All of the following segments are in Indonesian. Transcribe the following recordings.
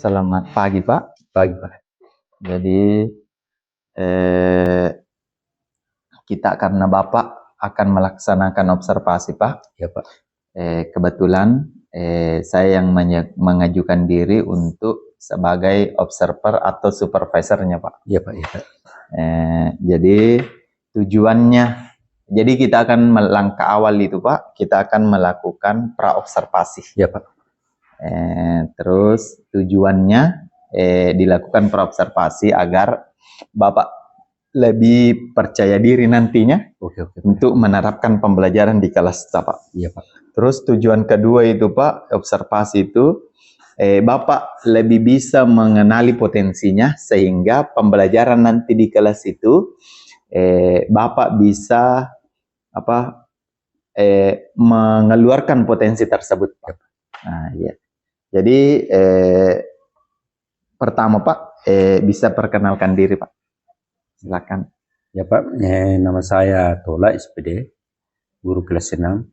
Selamat pagi, Pak. Pagi, Pak. Jadi, kita karena Bapak akan melaksanakan observasi, Pak. Ya, Pak. Kebetulan saya yang mengajukan diri untuk sebagai observer atau supervisornya, Pak. Ya, Pak. Ya, Pak. Jadi tujuannya, jadi kita akan langkah awal itu, Pak, kita akan melakukan praobservasi. Ya, Pak. Terus tujuannya dilakukan praobservasi agar Bapak lebih percaya diri nantinya untuk menerapkan pembelajaran di kelas, Pak. Iya, Pak. Terus tujuan kedua itu, Pak, observasi itu Bapak lebih bisa mengenali potensinya sehingga pembelajaran nanti di kelas itu Bapak bisa mengeluarkan potensi tersebut, Pak. Nah, ya. Jadi pertama, Pak, bisa perkenalkan diri, Pak. Silakan. Ya, Pak. Nama saya Tola SPD, guru kelas 6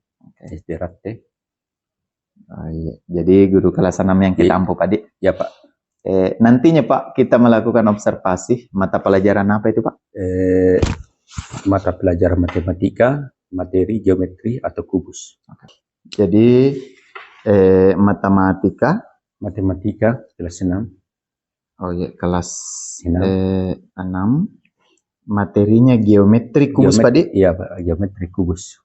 SD Rate. Iya. Jadi guru kelas 6 yang kita ampuh tadi. Ya, Pak. Nantinya, Pak, kita melakukan observasi mata pelajaran apa itu, Pak? Mata pelajaran matematika, materi geometri atau kubus. Jadi matematika kelas 6. Oh iya, kelas 6. Materinya geometri kubus, Pak. Iya, Pak, geometri kubus.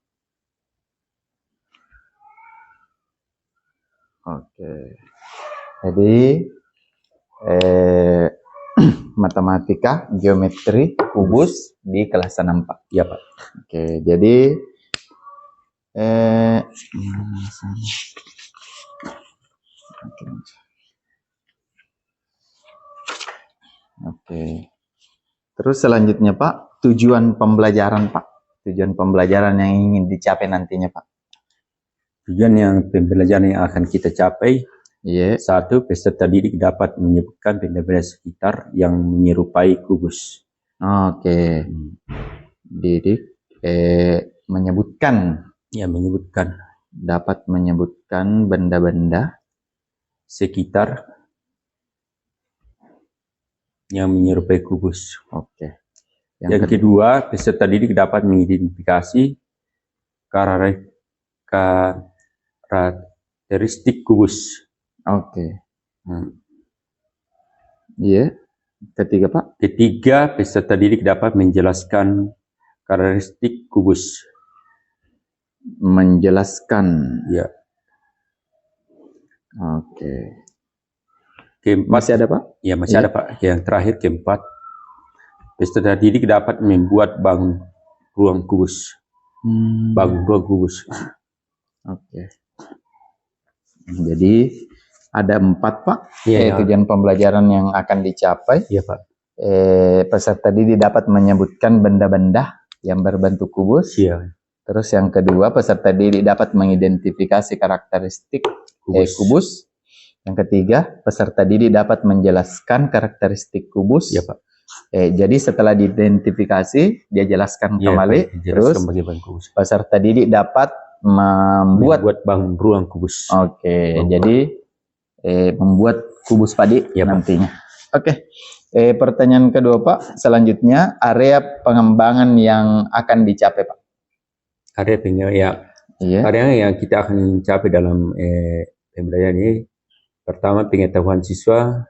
Oke. Jadi matematika, geometri, kubus di kelas 6, Pak. Ya, Pak. Oke, jadi Oke. Terus selanjutnya, Pak, tujuan pembelajaran, Pak. Tujuan pembelajaran yang ingin dicapai nantinya, Pak. Tujuan yang pembelajaran yang akan kita capai, satu, peserta didik dapat menyebutkan benda-benda sekitar yang menyerupai kubus. Oke. Didik menyebutkan. Ya, menyebutkan. Dapat menyebutkan benda-benda sekitar yang menyerupai kubus. Oke. Yang kedua, peserta didik dapat mengidentifikasi karakteristik kubus. Oke. Iya. Ketiga, Pak. Ketiga, peserta didik dapat menjelaskan karakteristik kubus. Menjelaskan. Ya. Oke. Keempat, masih ada, Pak? Ya, masih ada, Pak. Yang terakhir, keempat, peserta didik dapat membuat bangun ruang kubus. Bangun ruang kubus. Oke. Jadi ada 4, Pak, tujuan pembelajaran yang akan dicapai. Iya, Pak. Peserta didik dapat menyebutkan benda-benda yang berbentuk kubus. Iya. Terus yang kedua, peserta didik dapat mengidentifikasi karakteristik kubus. Yang ketiga, peserta didik dapat menjelaskan karakteristik kubus. Iya, Pak. Jadi setelah diidentifikasi, dia jelaskan kembali. Terus peserta didik dapat membuat bangun ruang kubus. Oke, jadi membuat kubus padi nantinya. Oke. Pertanyaan kedua, Pak. Selanjutnya, area pengembangan yang akan dicapai, Pak. Area yang kita akan capai dalam pembelajaran ini, pertama, pengetahuan siswa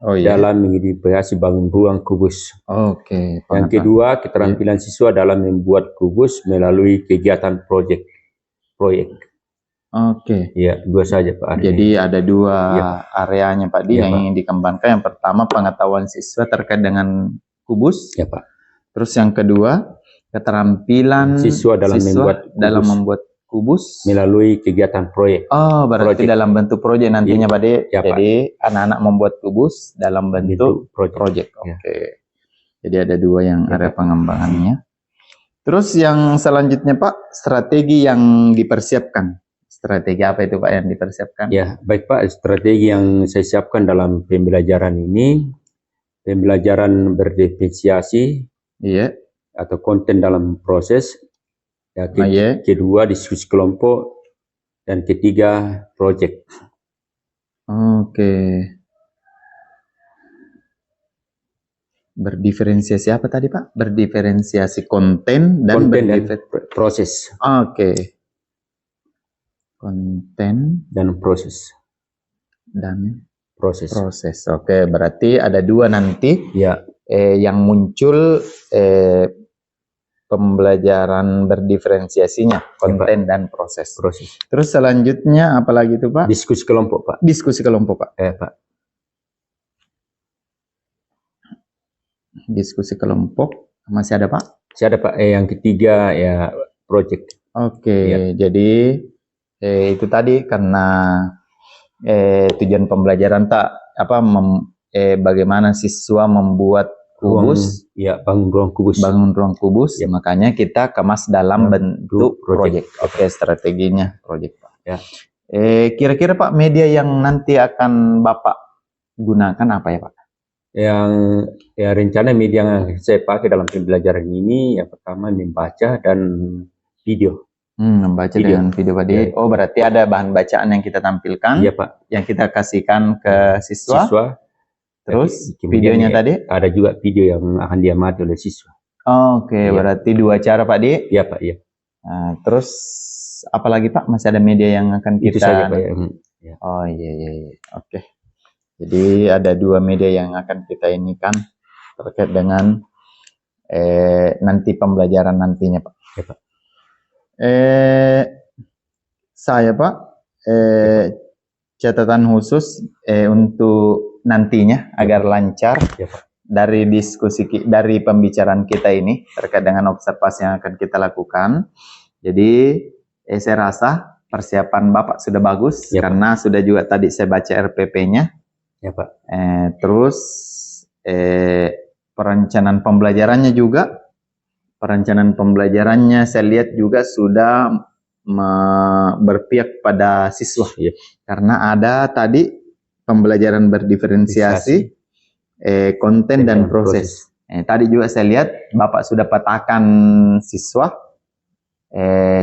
dalam mengidentifikasi bangun ruang kubus. Oke. Yang kedua, keterampilan siswa dalam membuat kubus melalui kegiatan proyek. Oke. Ya, dua saja, Pak. Jadi ada dua areanya, Pak, yang ingin dikembangkan. Yang pertama, pengetahuan siswa terkait dengan kubus. Ya, Pak. Terus yang kedua, keterampilan siswa dalam membuat kubus melalui kegiatan proyek. Oh, berarti dalam bentuk proyek nantinya, Pak. Jadi anak-anak membuat kubus dalam bentuk proyek. Oke. Jadi ada dua yang area pengembangannya. Terus yang selanjutnya, Pak, strategi yang dipersiapkan. Strategi apa itu, Pak, yang dipersiapkan? Ya, baik, Pak. Strategi yang saya siapkan dalam pembelajaran ini, pembelajaran berdiferensiasi, atau konten dalam proses. Ya, kedua, diskusi kelompok, dan ketiga, proyek. Oke. Berdiferensiasi apa tadi Pak? Berdiferensiasi konten dan proses. Oke. Konten dan proses. Proses. Oke, berarti ada dua nanti. Ya. Yang muncul pembelajaran berdiferensiasinya, konten dan proses. Terus selanjutnya apalagi itu Pak? Diskusi kelompok Pak. Diskusi kelompok Pak. Pak. Diskusi kelompok masih ada Pak? Masih ada Pak. Yang ketiga ya project. Oke, ya. Jadi itu tadi karena tujuan pembelajaran bagaimana siswa membuat kubus, bangun ruang kubus, ya. Makanya kita kemas dalam bentuk project. Oke, strateginya project Pak. Ya. Kira-kira Pak media yang nanti akan Bapak gunakan apa ya Pak? Yang rencana media yang saya pakai dalam pembelajaran ini yang pertama membaca dan video. Membaca dengan video Pak. Ya. Oh, berarti ada bahan bacaan yang kita tampilkan. Iya Pak. Yang kita kasihkan ke siswa. Terus videonya tadi? Ada juga video yang akan diamati oleh siswa. Oke, berarti dua cara Pak Di. Iya Pak, iya. Nah, terus apalagi Pak? Masih ada media yang akan kita... Itu saja Pak. Ya. Oh iya. Oke. Jadi ada dua media yang akan kita inikan terkait dengan nanti pembelajaran nantinya Pak. Ya, Pak. Saya Pak catatan khusus untuk nantinya agar lancar ya, Pak. Dari pembicaraan kita ini terkait dengan observasi yang akan kita lakukan. Jadi saya rasa persiapan Bapak sudah bagus ya, karena Pak. Sudah juga tadi saya baca RPP-nya. Ya Pak. Terus perencanaan pembelajarannya juga. Perencanaan pembelajarannya saya lihat juga sudah berpihak pada siswa. Ya. Karena ada tadi pembelajaran berdiferensiasi, konten dan proses. Tadi juga saya lihat Bapak sudah petakan siswa.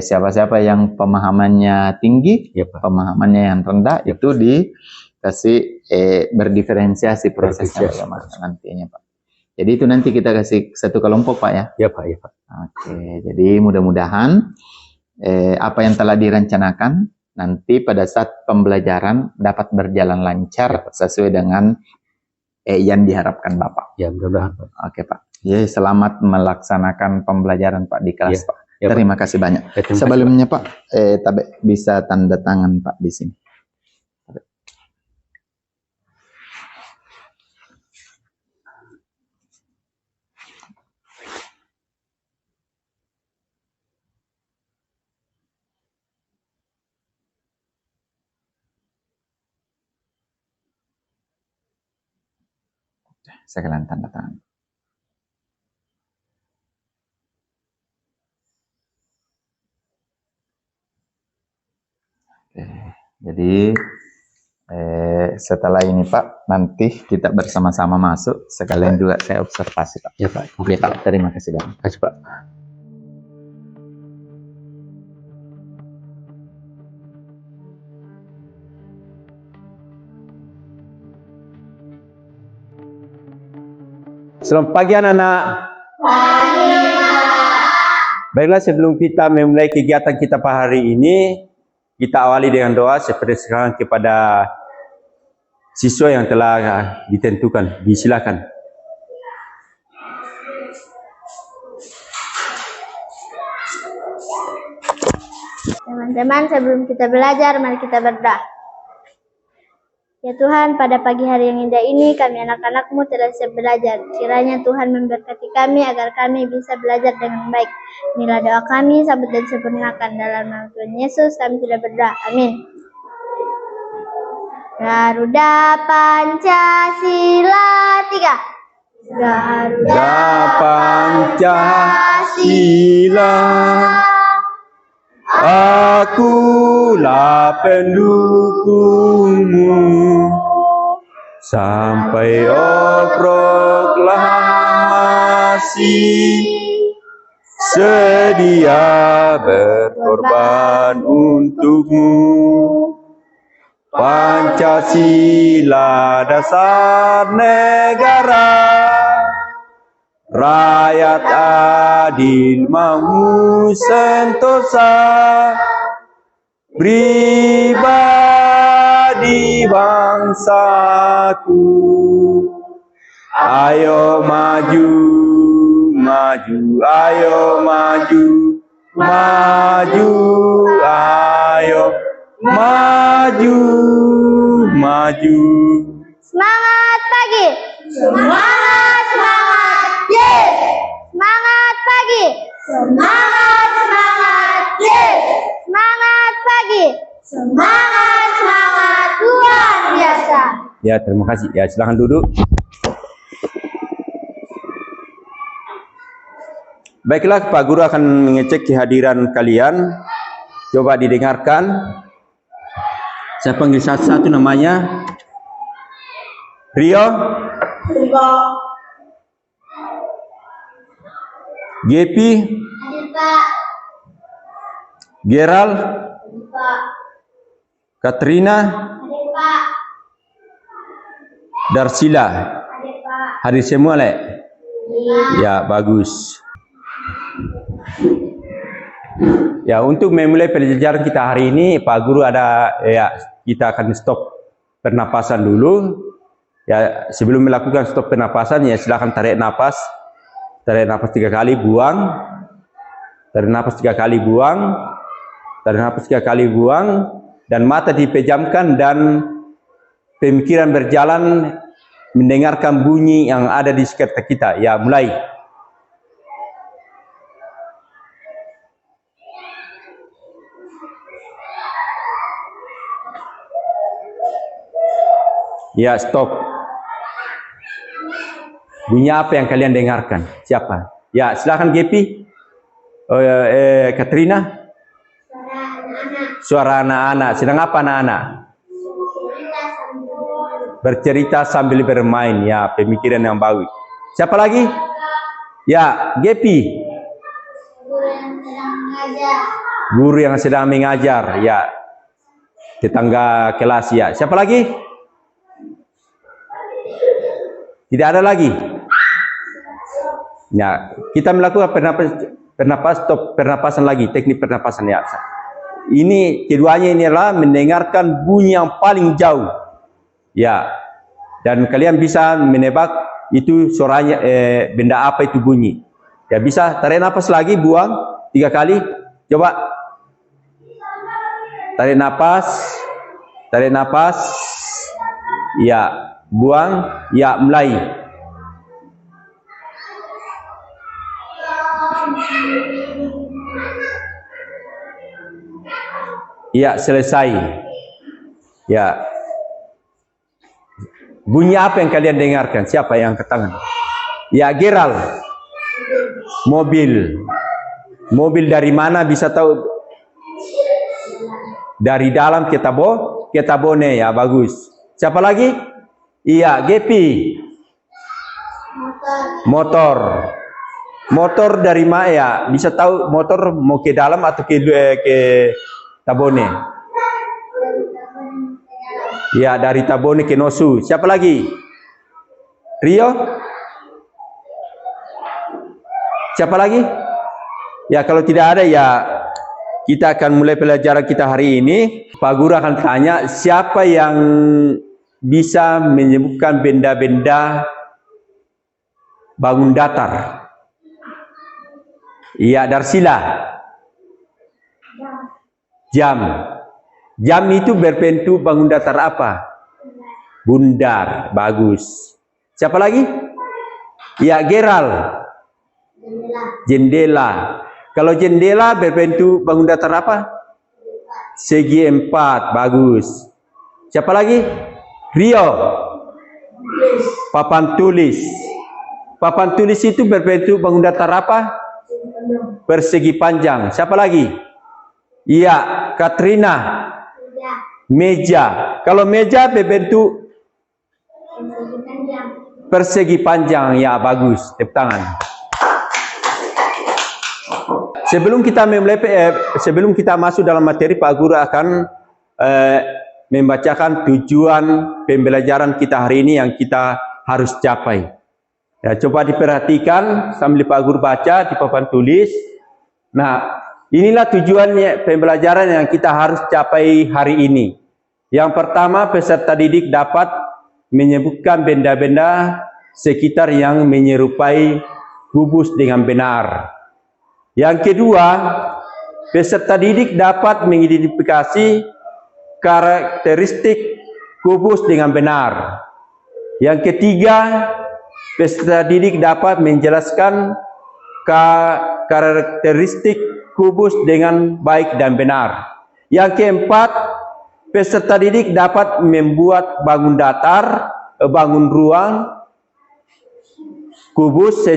Siapa-siapa yang pemahamannya tinggi, ya, pemahamannya yang rendah, ya, itu dikasih berdiferensiasi prosesnya bagaimana nantinya Pak. Jadi itu nanti kita kasih satu kelompok Pak ya? Ya Pak, ya Pak. Oke, jadi mudah-mudahan apa yang telah direncanakan nanti pada saat pembelajaran dapat berjalan lancar sesuai dengan yang diharapkan Bapak. Ya, mudah-mudahan Pak. Oke Pak. Ya, selamat melaksanakan pembelajaran Pak di kelas Pak. Ya, terima kasih banyak. Sebelumnya Pak, Tabe bisa tanda tangan Pak di sini. Sekalian tanda tangan. Oke, jadi setelah ini Pak, nanti kita bersama-sama masuk. Sekalian juga saya observasi Pak. Ya Pak. Oke Pak, terima kasih banyak. Terima kasih Pak. Selamat pagi anak-anak. Baiklah, sebelum kita memulai kegiatan kita pada hari ini, kita awali dengan doa seperti sekarang kepada siswa yang telah ditentukan. Disilakan. Teman-teman, sebelum kita belajar, mari kita berdoa. Ya Tuhan, pada pagi hari yang indah ini, kami anak-anak-Mu telah siap belajar. Kiranya Tuhan memberkati kami agar kami bisa belajar dengan baik. Inilah doa kami, sambut dan sempurnakan. Dalam nama Tuhan Yesus, kami sudah berdoa. Amin. Garuda Pancasila 3. Garuda Pancasila, akulah pendukungmu sampai proklamasi, sedia berkorban untukmu. Pancasila dasar negara, rakyat adil mau sentosa, pribadi bangsaku. Ayo maju, maju, ayo maju, maju, ayo maju, maju. Semangat pagi. Semangat, semangat, yes. Semangat pagi. Semangat, semangat, yes. Semangat pagi. Semangat, semangat, luar biasa. Ya, terima kasih. Ya, silakan duduk. Baiklah, Pak Guru akan mengecek kehadiran kalian. Coba didengarkan. Saya panggil satu-satu namanya. Rio. Gepi. Hadir, Pak. Gerald. Hadir, Pak. Katrina. Hadir, Pak. Darsila. Hadir, Pak. Hadir semua, Lek? Iya. Ya, bagus. Ya, untuk memulai pelajaran kita hari ini, Pak Guru ada, ya, kita akan stop pernapasan dulu. Ya, sebelum melakukan stop pernapasan, ya silakan tarik napas. Tarik napas 3 kali, buang. Tarik napas 3 kali, buang. Tarik napas 3 kali, buang. Dan mata dipejamkan dan pemikiran berjalan mendengarkan bunyi yang ada di sekitar kita. Ya, mulai. Ya, stop. Bunyi apa yang kalian dengarkan? Siapa? Ya, silakan Gepi. Katrina. Suara anak-anak. Sedang apa anak-anak? Bercerita sambil bermain. Ya, pemikiran yang bagus. Siapa lagi? Ya, Gepi. Guru yang sedang mengajar. Ya, tetangga kelas. Ya, siapa lagi? Tidak ada lagi. Ya, kita melakukan pernapasan lagi, teknik pernapasan ya. Ini keduanya ini adalah mendengarkan bunyi yang paling jauh. Ya. Dan kalian bisa menebak itu suaranya benda apa itu bunyi. Ya, bisa tarik napas lagi, buang 3 kali. Coba. Tarik napas. Tarik napas. Ya. Buang, ya, mulai. Ya, selesai. Ya. Bunyi apa yang kalian dengarkan? Siapa yang angkat tangan? Ya, Gerald. Mobil. Mobil dari mana bisa tahu? Dari dalam ketabone, ya, bagus. Siapa lagi? Iya, Gepi. Motor. Motor dari mana ya? Bisa tahu motor mau ke dalam atau ke Tabone? Ya, dari Tabone ke Nosu. Siapa lagi? Rio? Siapa lagi? Ya, kalau tidak ada ya kita akan mulai pelajaran kita hari ini. Pak Guru akan tanya siapa yang bisa menyebutkan benda-benda bangun datar. Iya, Darsila. Jam. Jam itu berbentuk bangun datar apa? Bundar. Bagus. Siapa lagi? Ya, Gerald. Jendela. Kalau jendela berbentuk bangun datar apa? Segi 4. Bagus. Siapa lagi? Rio. Papan tulis. Papan tulis itu berbentuk bangun datar apa? Persegi panjang. Siapa lagi? Iya, Katrina. Meja. Kalau meja berbentuk persegi panjang. Ya, bagus. Tepuk tangan. Sebelum kita masuk dalam materi, Pak Guru akan membacakan tujuan pembelajaran kita hari ini yang kita harus capai. Ya, coba diperhatikan sambil Pak Guru baca di papan tulis. Nah, inilah tujuannya pembelajaran yang kita harus capai hari ini. Yang pertama, peserta didik dapat menyebutkan benda-benda sekitar yang menyerupai kubus dengan benar. Yang kedua, peserta didik dapat mengidentifikasi karakteristik kubus dengan benar. Yang ketiga, peserta didik dapat menjelaskan karakteristik kubus dengan baik dan benar. Yang keempat, peserta didik dapat membuat bangun datar, bangun ruang, kubus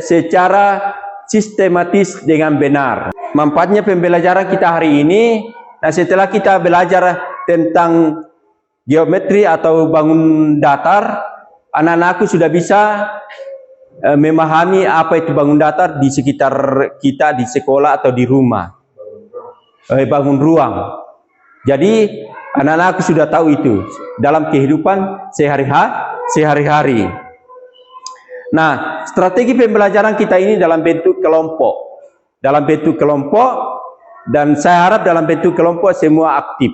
secara sistematis dengan benar. Manfaatnya pembelajaran kita hari ini, nah setelah kita belajar tentang geometri atau bangun datar, anak-anakku sudah bisa memahami apa itu bangun datar di sekitar kita, di sekolah atau di rumah. Bangun ruang. Jadi anak-anakku sudah tahu itu dalam kehidupan sehari-hari. Nah, strategi pembelajaran kita ini dalam bentuk kelompok. Dan saya harap dalam bentuk kelompok semua aktif,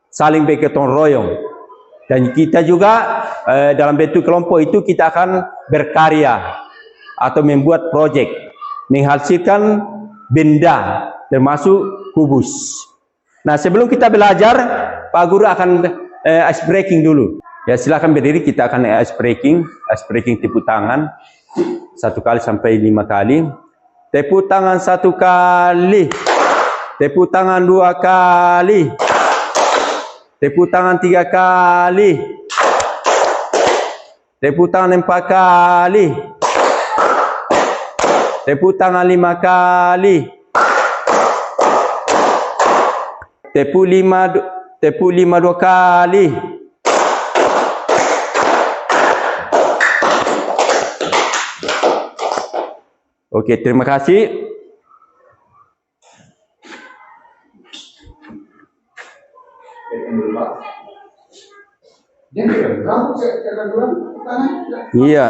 saling bergotong royong. Dan kita juga dalam bentuk kelompok itu kita akan berkarya atau membuat proyek, menghasilkan benda termasuk kubus. Nah, sebelum kita belajar, Pak Guru akan ice breaking dulu. Ya, silakan berdiri, kita akan ice breaking tepuk tangan 1 kali sampai 5 kali. Tepuk tangan 1 kali. Tepuk tangan 2 kali. Tepuk tangan 3 kali. Tepuk tangan 4 kali. Tepuk tangan 5 kali. Tepuk 5 2 kali. Oke, terima kasih. Iya.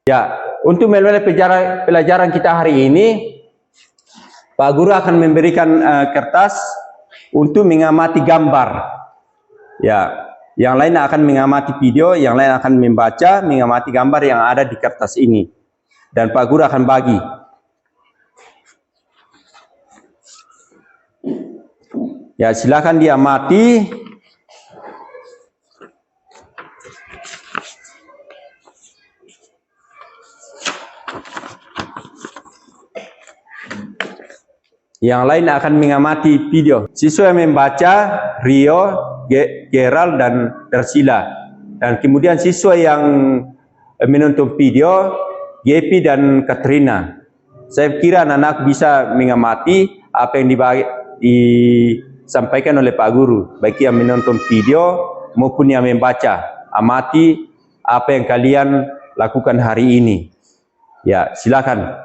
Ya, untuk memulai pelajaran kita hari ini, Pak Guru akan memberikan kertas untuk mengamati gambar. Ya, yang lain akan mengamati video, yang lain akan membaca, mengamati gambar yang ada di kertas ini. Dan Pak Guru akan bagi. Ya, silakan diamati. Yang lain akan mengamati video. Siswa yang membaca Rio, Gerald, dan Tersila. Dan kemudian siswa yang menonton video Gepi dan Katrina. Saya kira anak-anak bisa mengamati apa yang disampaikan oleh Pak Guru, baik yang menonton video maupun yang membaca. Amati apa yang kalian lakukan hari ini. Ya, silakan.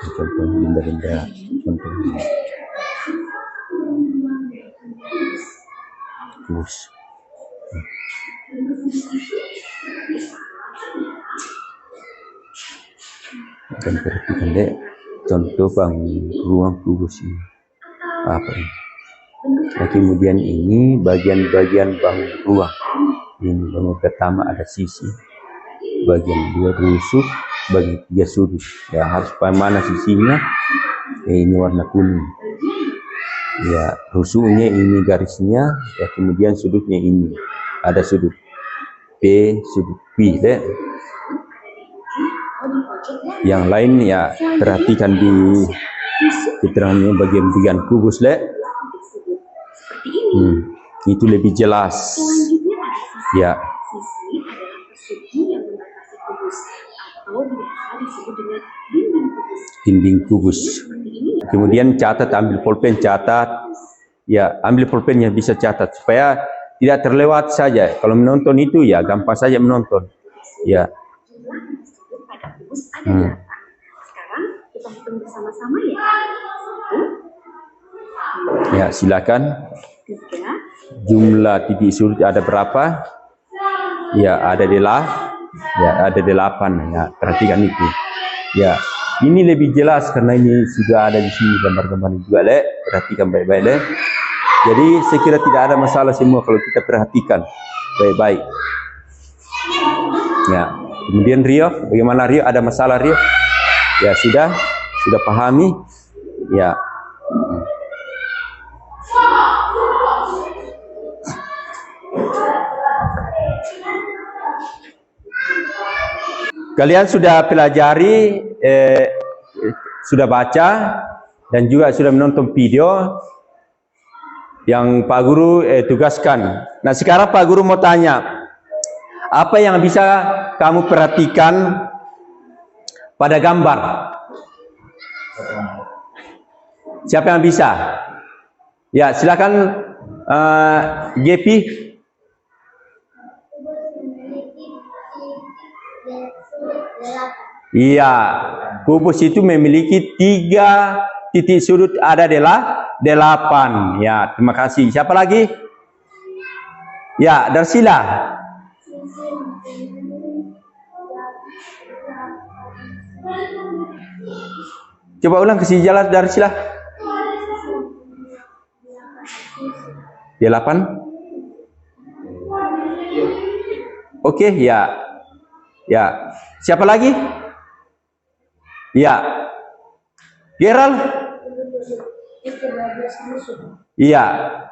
Contoh benda-benda, contohnya kubus. Dan perhatikan deh contoh bangun ruang kubus ini apa ini. Nah, kemudian ini bagian-bagian bangun ruang. Ini bangun pertama ada sisi, bagian 2 rusuk, bagi 3 sudut. Ya, harus mana sisinya? Ini warna kuning. Ya, rusuknya ini garisnya, ya kemudian sudutnya ini. Ada sudut P, sudut Q, deh. Yang lain ya perhatikan di keterangannya bagian-bagian kubus, deh. Itu lebih jelas. Ya. dinding kubus. Kemudian catat, ambil pulpen, catat. Ya, ambil pulpennya, bisa catat supaya tidak terlewat saja. Kalau menonton itu ya gampang saja menonton. Ya. Sekarang kita hitung bersama-sama ya. Ya, silakan. Jumlah titik sudut ada berapa? Ya, ada ada 8. Ya, perhatikan itu. Ya, ini lebih jelas karena ini sudah ada di sini gambar-gambar juga, Le. Perhatikan baik-baik, Le. Jadi saya kira tidak ada masalah semua kalau kita perhatikan baik-baik. Ya, kemudian Rio, bagaimana Rio? Ada masalah Rio? Ya, sudah pahami? Ya. Kalian sudah pelajari, sudah baca, dan juga sudah menonton video yang Pak Guru tugaskan. Nah, sekarang Pak Guru mau tanya, apa yang bisa kamu perhatikan pada gambar? Siapa yang bisa? Ya, silakan GP. Iya, kubus itu memiliki 3 titik sudut, ada 8. Ya, terima kasih. Siapa lagi? Ya, Darsila. Coba ulang ke sini jalan Darsila. 8. Oke, ya. Ya. Siapa lagi? Ya. Gerald? Iya.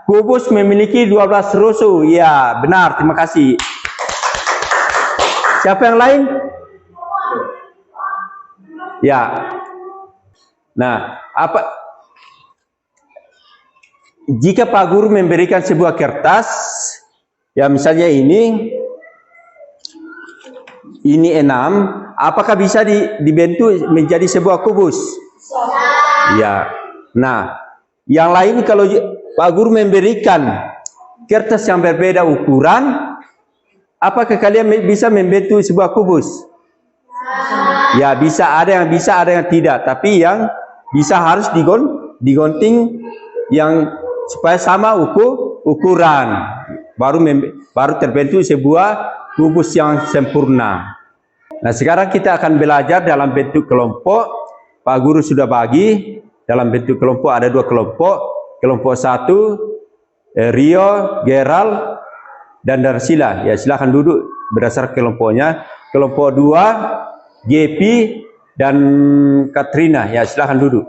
Kubus memiliki 12 rusuh. Ya, benar. Terima kasih. Siapa yang lain? Ya. Nah, apa? Jika Pak Guru memberikan sebuah kertas, ya misalnya ini 6, apakah bisa dibentuk menjadi sebuah kubus? Ya. Nah, yang lain kalau Pak Guru memberikan kertas yang berbeda ukuran, apakah kalian bisa membentuk sebuah kubus? Ya, bisa, ada yang bisa, ada yang tidak. Tapi yang bisa harus digunting yang supaya sama ukuran. Baru terbentuk sebuah kubus yang sempurna. Nah, sekarang kita akan belajar dalam bentuk kelompok. Pak Guru sudah bagi dalam bentuk kelompok, ada 2 kelompok. Kelompok 1 Rio, Gerald, dan Darsila. Ya, silakan duduk berdasarkan kelompoknya. Kelompok 2 GP dan Katrina. Ya, silakan duduk.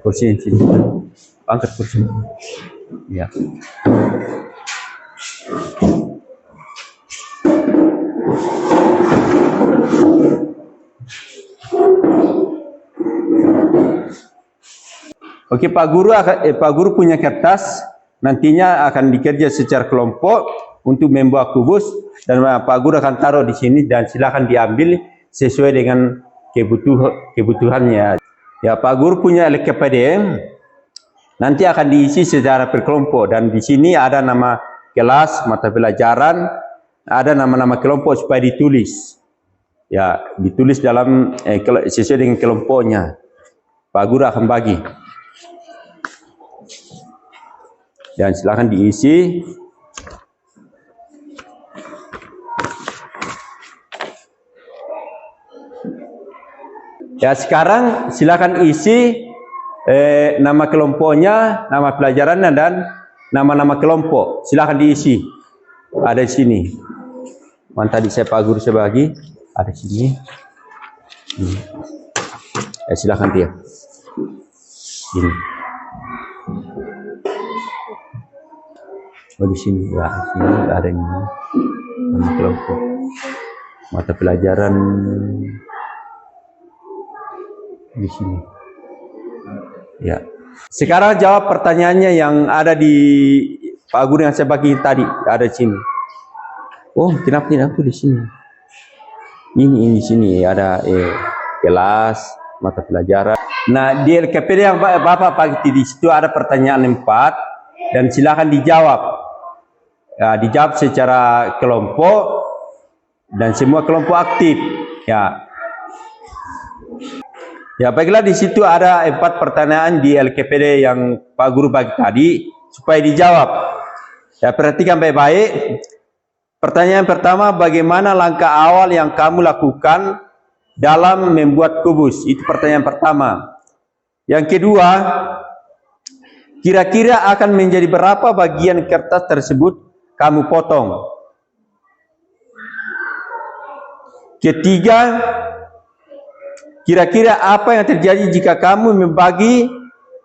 Kursi sini. Angkat kursi. Ya. Oke, Pak Guru punya kertas, nantinya akan dikerja secara kelompok untuk membuat kubus, dan Pak Guru akan taruh di sini dan silakan diambil sesuai dengan kebutuhannya. Ya, Pak Guru punya LKPD, nanti akan diisi secara berkelompok, dan di sini ada nama kelas, mata pelajaran, ada nama-nama kelompok supaya ditulis. Ya, ditulis dalam sesuai dengan kelompoknya. Pak Guru akan bagi. Dan silakan diisi. Ya, sekarang silakan isi nama kelompoknya, nama pelajarannya, dan nama-nama kelompok. Silakan diisi. Ada di sini. Tadi saya Pak Guru saya bagi. Ada di sini. Silakan dia. Ini. Oh, di sini ya, di sini ada ini nama kelompok, mata pelajaran di sini. Ya. Sekarang jawab pertanyaannya yang ada di Pak Guru yang saya bagi tadi ada di sini. Oh, kenapa tidak tuh di sini? Ini sini ada kelas mata pelajaran. Nah, di LKPD yang Bapak bagi di situ ada pertanyaan 4 dan silakan dijawab. Ya, dijawab secara kelompok dan semua kelompok aktif. Ya. Ya, baiklah, di situ ada 4 pertanyaan di LKPD yang Pak Guru bagi tadi supaya dijawab. Ya, perhatikan baik-baik. Pertanyaan pertama, bagaimana langkah awal yang kamu lakukan dalam membuat kubus? Itu pertanyaan pertama. Yang kedua, kira-kira akan menjadi berapa bagian kertas tersebut kamu potong? Ketiga, kira-kira apa yang terjadi jika kamu membagi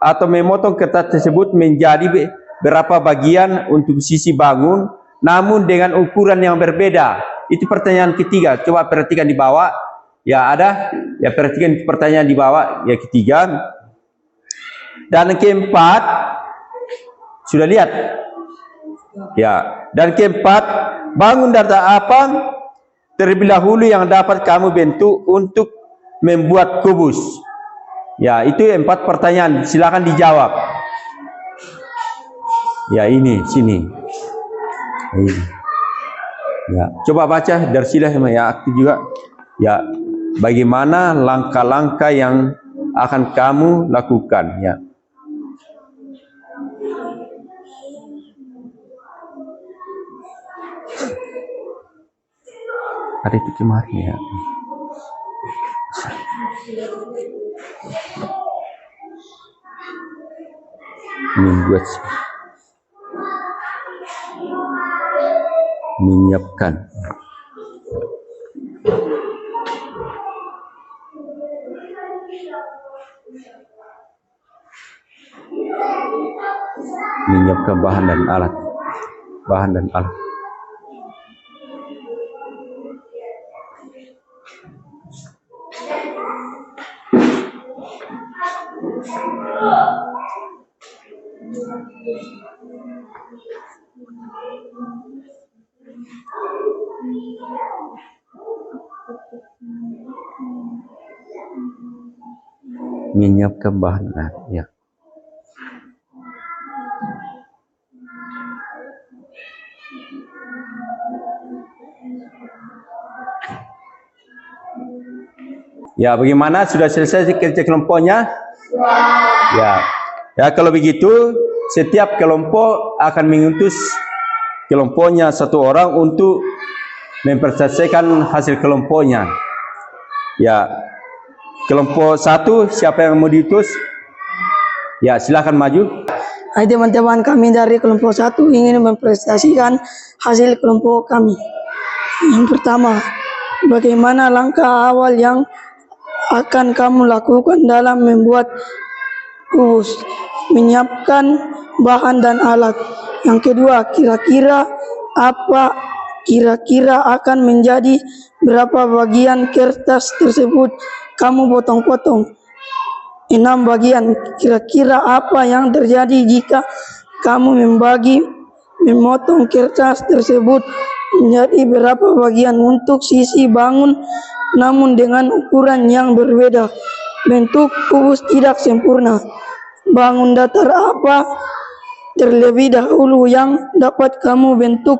atau memotong kertas tersebut menjadi berapa bagian untuk sisi bangun, namun dengan ukuran yang berbeda? Itu pertanyaan ketiga. Coba perhatikan di bawah. Ya, ada. Ya, perhatikan pertanyaan di bawah. Ya, ketiga. Dan keempat, sudah lihat? Ya. Dan keempat, bangun data apa terlebih dahulu yang dapat kamu bentuk untuk membuat kubus? Ya, itu 4 pertanyaan. Silakan dijawab. Ya, ini sini. Ini. Ya, coba baca dari sila ya, aktif juga. Ya, bagaimana langkah-langkah yang akan kamu lakukan? Ya. Ada itu kemarin ya. Membuat, menyiapkan. Menyiapkan bahan dan alat. Bahan dan alat. Menyiapkan bahan dan alat. Ya. Ya, bagaimana? Sudah selesai kerja kelompoknya? Ya. Ya, kalau begitu, setiap kelompok akan mengutus kelompoknya 1 orang untuk mempresentasikan hasil kelompoknya. Ya. Kelompok 1, siapa yang mau diutus? Ya, silakan maju. Hai teman-teman, kami dari kelompok 1 ingin mempresentasikan hasil kelompok kami. Yang pertama, bagaimana langkah awal yang akan kamu lakukan dalam membuat kubus? Menyiapkan bahan dan alat. Yang kedua, kira-kira akan menjadi berapa bagian kertas tersebut kamu potong-potong? 6 bagian. Kira-kira apa yang terjadi jika kamu memotong kertas tersebut menjadi berapa bagian untuk sisi bangun, namun dengan ukuran yang berbeda? Bentuk kubus tidak sempurna. Bangun datar apa terlebih dahulu yang dapat kamu bentuk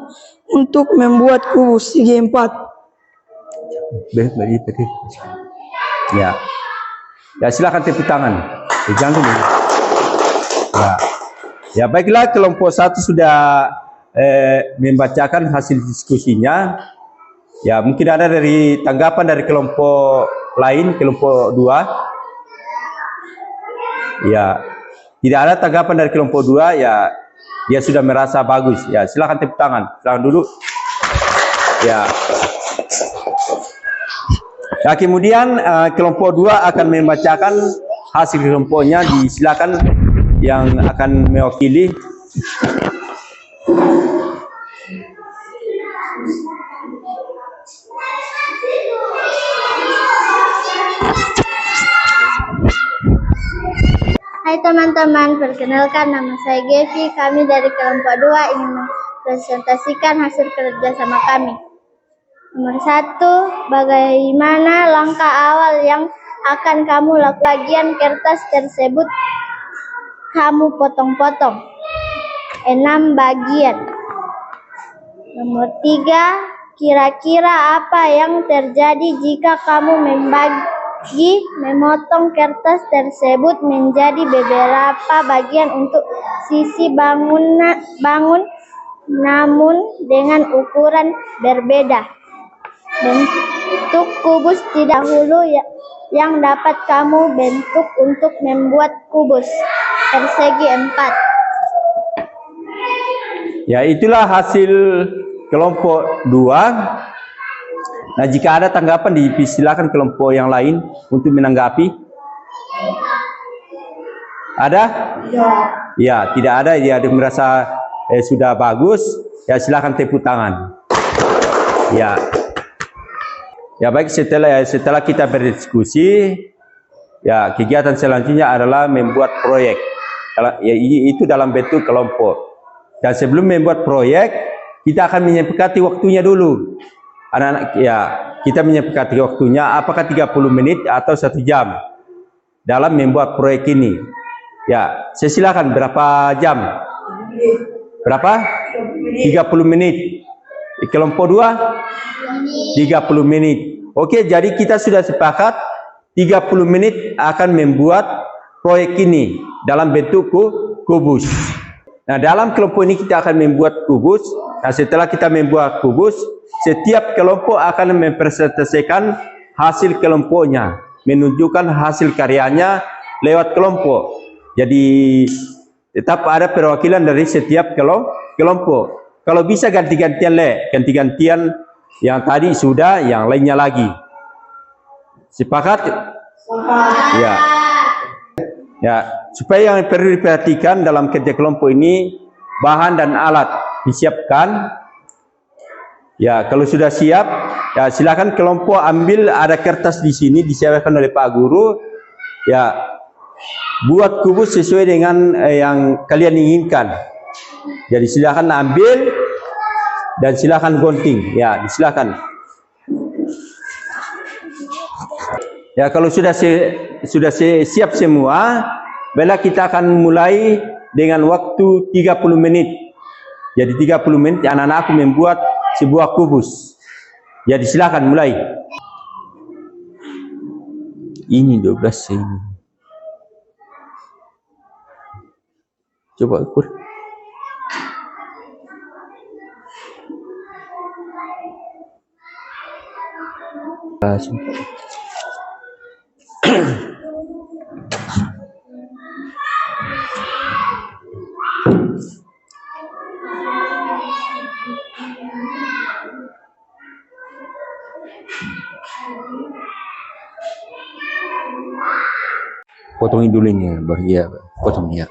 untuk membuat kubus? Segi 4. Ya. Ya, silakan tepuk tangan. Jangan dulu. Ya. Ya, baiklah, kelompok 1 sudah membacakan hasil diskusinya. Ya, mungkin ada dari tanggapan dari kelompok lain, kelompok 2. Ya, tidak ada tanggapan dari kelompok 2, ya dia sudah merasa bagus. Ya, silakan tepuk tangan. Silakan duduk. Ya. Ya, kemudian kelompok 2 akan membacakan hasil kelompoknya. Silakan yang akan mewakili. Hai teman-teman, perkenalkan nama saya Gevi. Kami dari kelompok 2 ingin mempresentasikan hasil kerjasama kami. Nomor 1, bagaimana langkah awal yang akan kamu lakukan? Bagian kertas tersebut kamu potong-potong 6 bagian. Nomor 3, kira-kira apa yang terjadi jika kamu memotong kertas tersebut menjadi beberapa bagian untuk sisi bangun namun dengan ukuran berbeda. Bentuk kubus tidak dahulu yang dapat kamu bentuk untuk membuat kubus persegi 4. Ya, itulah hasil kelompok 2. Nah, jika ada tanggapan, silakan kelompok yang lain untuk menanggapi. Ada? Ya, tidak ada. Ya, ada merasa sudah bagus. Ya, silakan tepuk tangan. Ya. Ya, baik, setelah kita berdiskusi, ya, kegiatan selanjutnya adalah membuat proyek. Ya, itu dalam bentuk kelompok. Dan sebelum membuat proyek, kita akan menyepakati waktunya dulu. Anak-anak, ya, kita menyepakati waktunya apakah 30 menit atau 1 jam dalam membuat proyek ini. Ya, saya silakan berapa jam? Berapa? 30 menit. Kelompok 2? 30 menit. Oke, jadi kita sudah sepakat 30 menit akan membuat proyek ini dalam bentuk kubus. Nah, dalam kelompok ini kita akan membuat kubus. Nah, setelah kita membuat kubus, setiap kelompok akan mempresentasikan hasil kelompoknya, menunjukkan hasil karyanya lewat kelompok. Jadi tetap ada perwakilan dari setiap kelompok. Kalau bisa ganti-gantian yang tadi sudah, yang lainnya lagi. Sepakat? Ya. Ya, supaya yang perlu diperhatikan dalam kerja kelompok ini, bahan dan alat disiapkan. Ya, kalau sudah siap, ya silakan kelompok ambil, ada kertas di sini disiapkan oleh Pak Guru. Ya, buat kubus sesuai dengan yang kalian inginkan. Jadi silakan ambil dan silakan gunting. Ya, silakan. Ya, kalau sudah siap semua, baiklah kita akan mulai dengan waktu 30 menit. Jadi 30 menit anak-anakku membuat sebuah kubus. Jadi silakan mulai. Ini 12 ini. Coba ukur. Potongin dulu ini, baru ya, potong ya.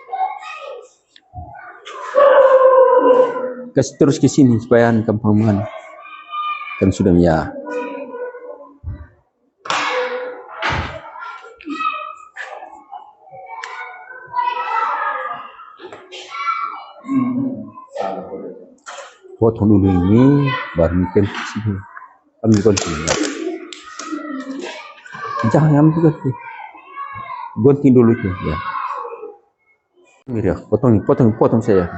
Kasih terus ke sini supaya gampang. Kan sudah ya. Potong dulu ini, baru mungkin sini. Ambil gunting. Jangan ambil gunting. Gunting dulu tuh, ya. Ini dia, potong saya.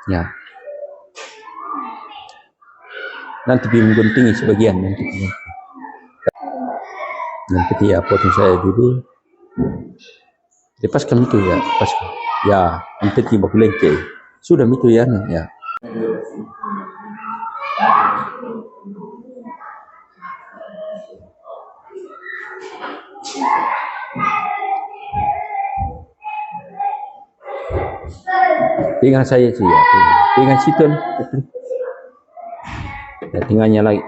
Ya. Nanti gunting sebagian nanti. Nanti ya potong saya dulu. Lepaskan itu ya, lepaskan. Ya, nanti tiba lengke. Sudah itu ya, ya. Tinggal saya sih ya, tinggal situ. Ya, tinggalnya lagi.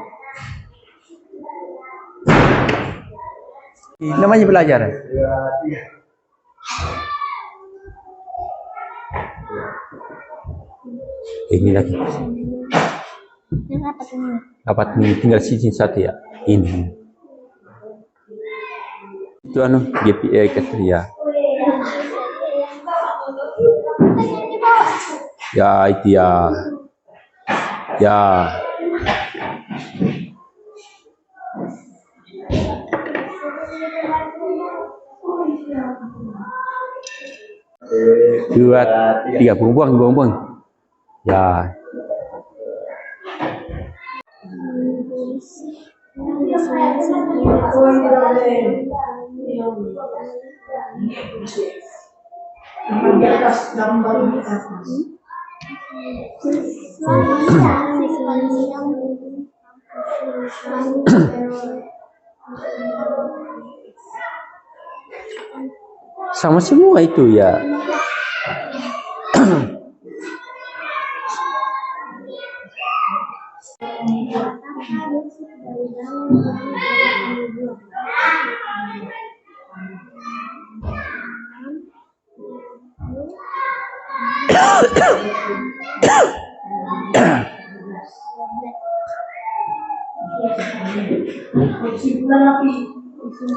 Namanya belajar. Ini lagi. Dapat ini tinggal sisi satu ya. Ini. Itu GPA kata ya. Ya itu ya. Ya. Dua, tiga, buang. Ya. Sama semua itu ya.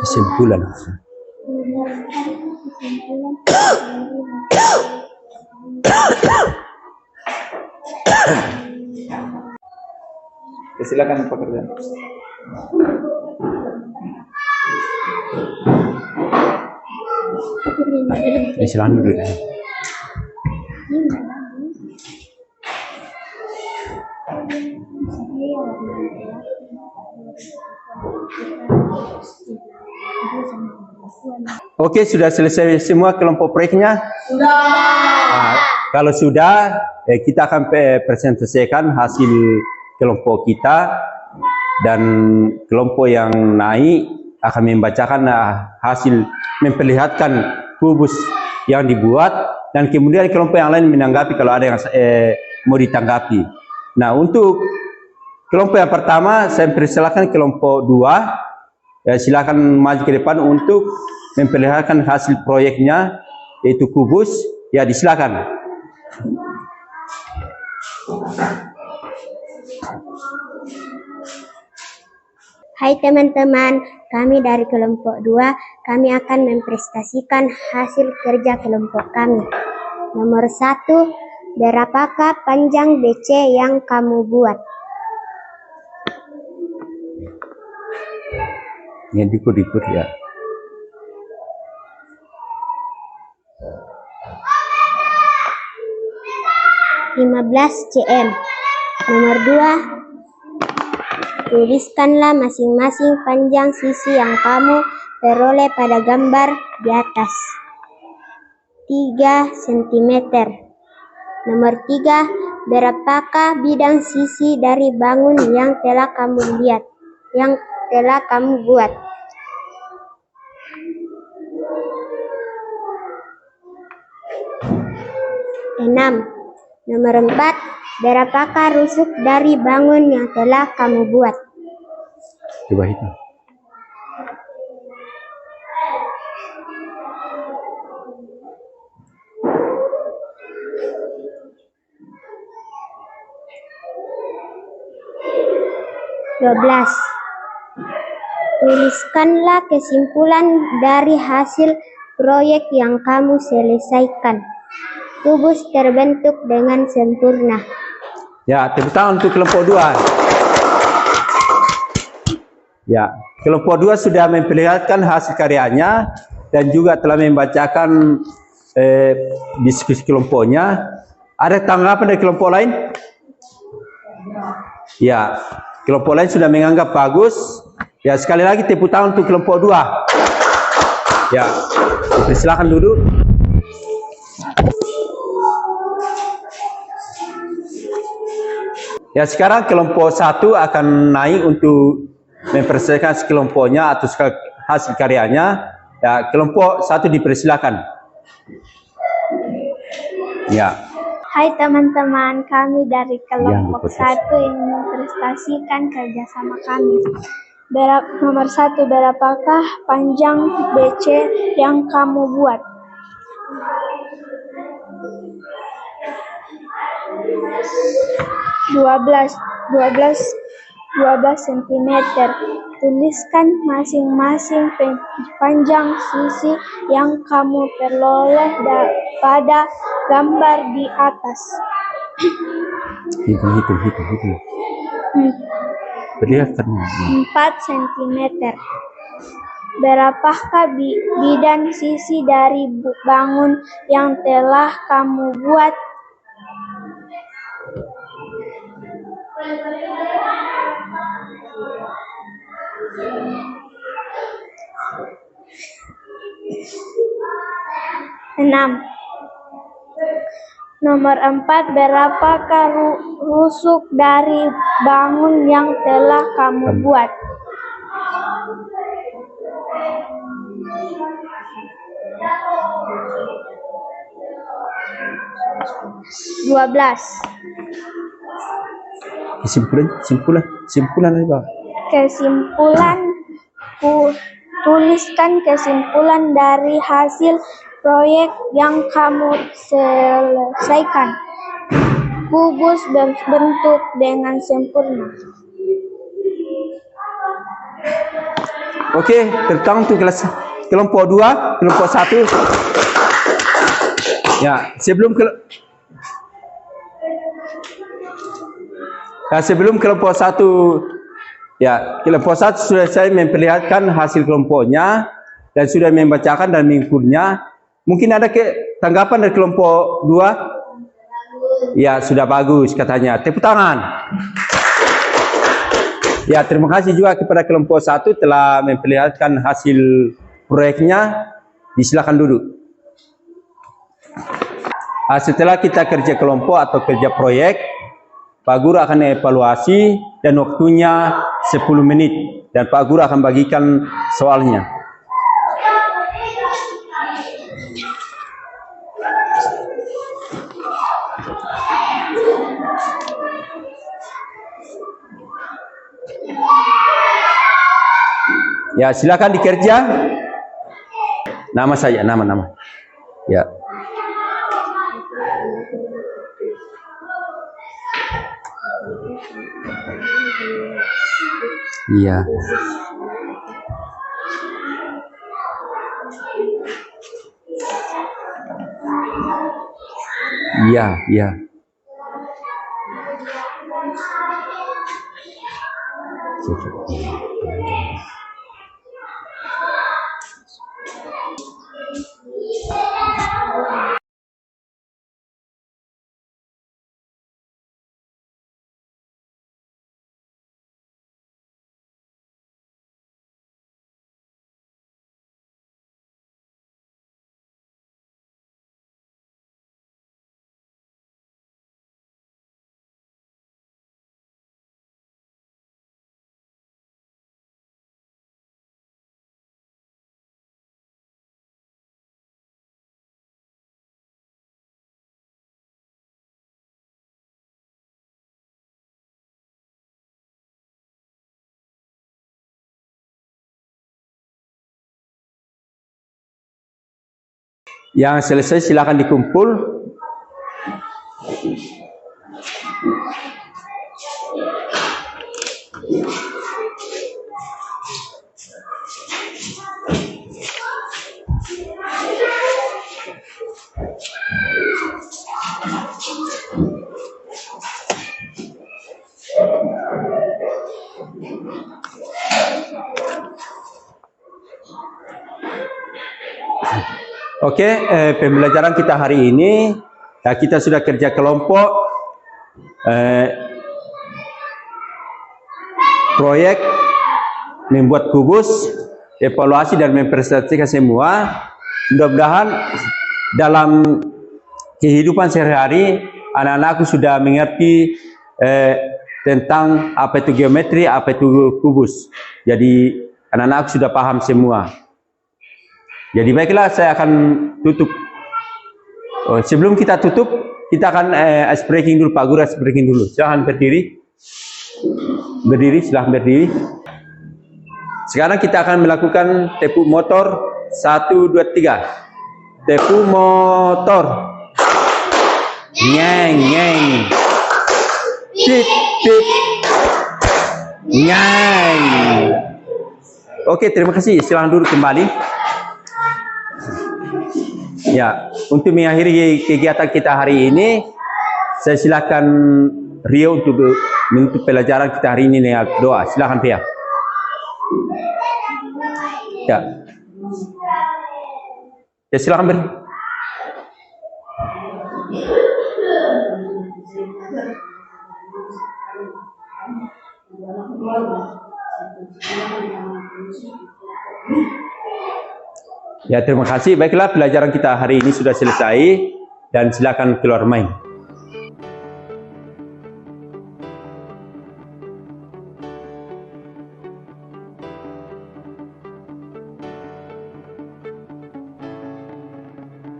Kesimpulan. Silakan pekerjaan. Silakan dulu. Oke, sudah selesai semua kelompok proyeknya? Sudah. Kalau sudah, kita akan presentasikan hasil kelompok kita, dan kelompok yang naik akan membacakan hasil, memperlihatkan kubus yang dibuat, dan kemudian kelompok yang lain menanggapi kalau ada yang mau ditanggapi. Nah, untuk kelompok yang pertama, saya persilakan kelompok 2. Silakan maju ke depan untuk memperlihatkan hasil proyeknya, yaitu kubus. Ya, disilakan. Hai teman-teman, kami dari kelompok 2, kami akan mempresentasikan hasil kerja kelompok kami. Nomor 1, berapakah panjang BC yang kamu buat? Yang dikur ya. cm. Nomor 2, tuliskanlah masing-masing panjang sisi yang kamu peroleh pada gambar di atas. 3 cm. Nomor 3, berapakah bidang sisi dari bangun yang telah kamu lihat, yang telah kamu buat? Nomor 4, berapakah rusuk dari bangun yang telah kamu buat? Coba itu. Tuliskanlah kesimpulan dari hasil proyek yang kamu selesaikan. Kubus terbentuk dengan sempurna. Ya, tepuk tangan untuk kelompok 2. Ya, kelompok 2 sudah memperlihatkan hasil karyanya dan juga telah membacakan diskusi kelompoknya. Ada tanggapan dari kelompok lain? Ya, kelompok lain sudah menganggap bagus. Ya, sekali lagi tepuk tangan untuk kelompok 2. Ya, silakan duduk. Ya, sekarang kelompok 1 akan naik untuk mempresentasikan kelompoknya atau hasil karyanya. Ya, kelompok 1 dipersilakan. Ya. Hai teman-teman, kami dari kelompok 1 yang mempresentasikan kerjasama kami. Nomor 1, berapakah panjang BC yang kamu buat? 12 cm. tuliskan masing-masing panjang sisi yang kamu peroleh pada gambar di atas. Hitung. Perlihatkan. 4 cm. Berapakah bidan sisi dari bangun yang telah kamu buat? Nomor 4, berapakah rusuk dari bangun yang telah kamu buat? 12. Kesimpulan apa? Kesimpulan, tuliskan kesimpulan dari hasil proyek yang kamu selesaikan. Kubus berbentuk dengan sempurna. Oke, tentang untuk kelas kelompok 2, kelompok 1. Ya, sebelum kelompok 1, ya, kelompok 1 sudah saya memperlihatkan hasil kelompoknya dan sudah membacakan dan mengukurnya. Mungkin ada tanggapan dari kelompok 2? Ya, sudah bagus katanya. Tepuk tangan. Ya, terima kasih juga kepada kelompok 1 telah memperlihatkan hasil proyeknya. Silakan duduk. Setelah kita kerja kelompok atau kerja proyek, Pak Guru akan evaluasi dan waktunya 10 menit dan Pak Guru akan bagikan soalnya. Ya, silakan dikerja. Nama saya, nama. Ya. Iya. Iya. Yang selesai silakan dikumpul. Oke, pembelajaran kita hari ini, ya, kita sudah kerja kelompok, proyek, membuat kubus, evaluasi dan mempresentasikan semua. Mudah-mudahan dalam kehidupan sehari-hari, anak-anakku sudah mengerti tentang apa itu geometri, apa itu kubus. Jadi anak-anakku sudah paham semua. Jadi baiklah, saya akan tutup. Sebelum kita tutup, kita akan ice breaking dulu, Pak Guru ice breaking dulu. Silahkan berdiri. Silahkan berdiri. Sekarang kita akan melakukan tepuk motor 1, 2, 3. Tepuk motor. Nyeng. Tip. Nyeng. Oke, terima kasih. Silakan duduk kembali. Ya, untuk mengakhiri kegiatan kita hari ini, saya silakan Rio untuk menutup pelajaran kita hari ini dengan doa. Silakan Pia. Ya. Ya, silakan beri. Ya, terima kasih. Baiklah, pelajaran kita hari ini sudah selesai dan silakan keluar main.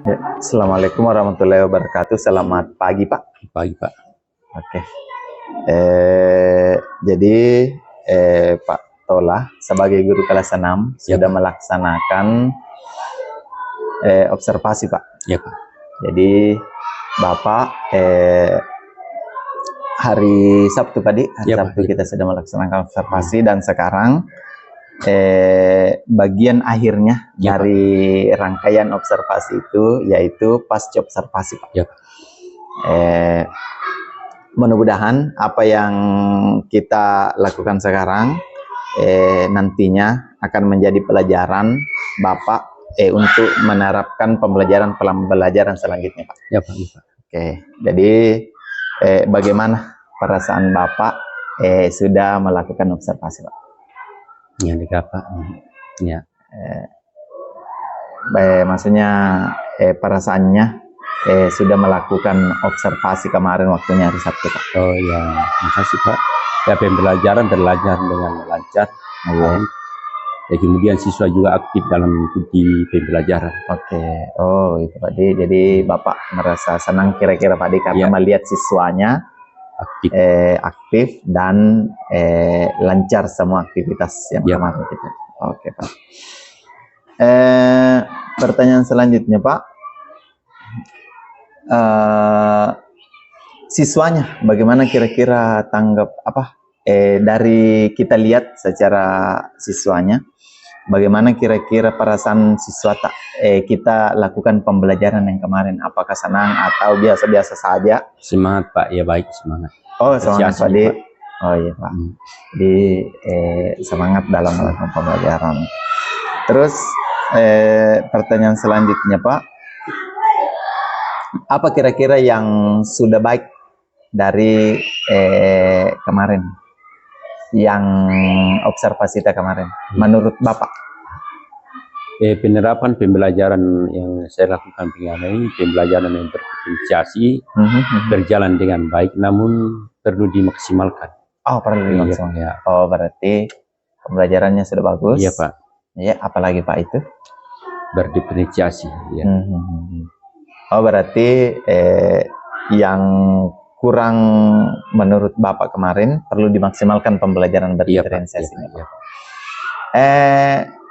Ya, Assalamualaikum warahmatullahi wabarakatuh. Selamat pagi, Pak. Pagi, Pak. Oke. Jadi Pak Tola sebagai guru kelas 6 sudah melaksanakan observasi, Pak. Ya, Pak. Jadi Bapak hari Sabtu tadi, Sabtu kita sudah melaksanakan observasi dan sekarang bagian akhirnya dari rangkaian observasi itu yaitu pasca observasi, Pak. Ya. Mudah-mudahan apa yang kita lakukan sekarang nantinya akan menjadi pelajaran Bapak untuk menerapkan pembelajaran selanjutnya, Pak. Ya, Pak. Ya, Pak. Oke, jadi bagaimana perasaan Bapak sudah melakukan observasi, Pak? Ya, Pak. Ya. Maksudnya perasaannya sudah melakukan observasi kemarin waktunya hari Sabtu, Pak. Oh ya, terima kasih, Pak. Ya, pembelajaran berlanjut dengan lancar. Ya, kemudian siswa juga aktif dalam mengikuti pembelajaran. Oke, oh itu Pak. Jadi Bapak merasa senang kira-kira Pak karena melihat siswanya aktif dan lancar semua aktivitas yang kemarin kita. Oke, Pak. Pertanyaan selanjutnya, Pak. Siswanya bagaimana kira-kira tanggap dari kita lihat secara siswanya bagaimana kira-kira perasaan siswa kita lakukan pembelajaran yang kemarin, apakah senang atau biasa-biasa saja? Semangat, Pak. Ya, baik, semangat. Oh, semangat, Pak. Oh iya, Pak. Jadi semangat dalam melakukan pembelajaran. Terus pertanyaan selanjutnya, Pak, apa kira-kira yang sudah baik dari kemarin, yang observasi kita kemarin, menurut Bapak? Penerapan pembelajaran yang saya lakukan ini pembelajaran yang berpotensiasi, berjalan dengan baik, namun perlu dimaksimalkan. Oh, perlu dimaksimalkan. Ya. Oh, berarti pembelajarannya sudah bagus. Iya, Pak. Ya, apalagi Pak itu? Berdiferensiasi. Ya. Oh, berarti yang kurang menurut Bapak kemarin perlu dimaksimalkan pembelajaran berdiferensiasi. Iya, Pak.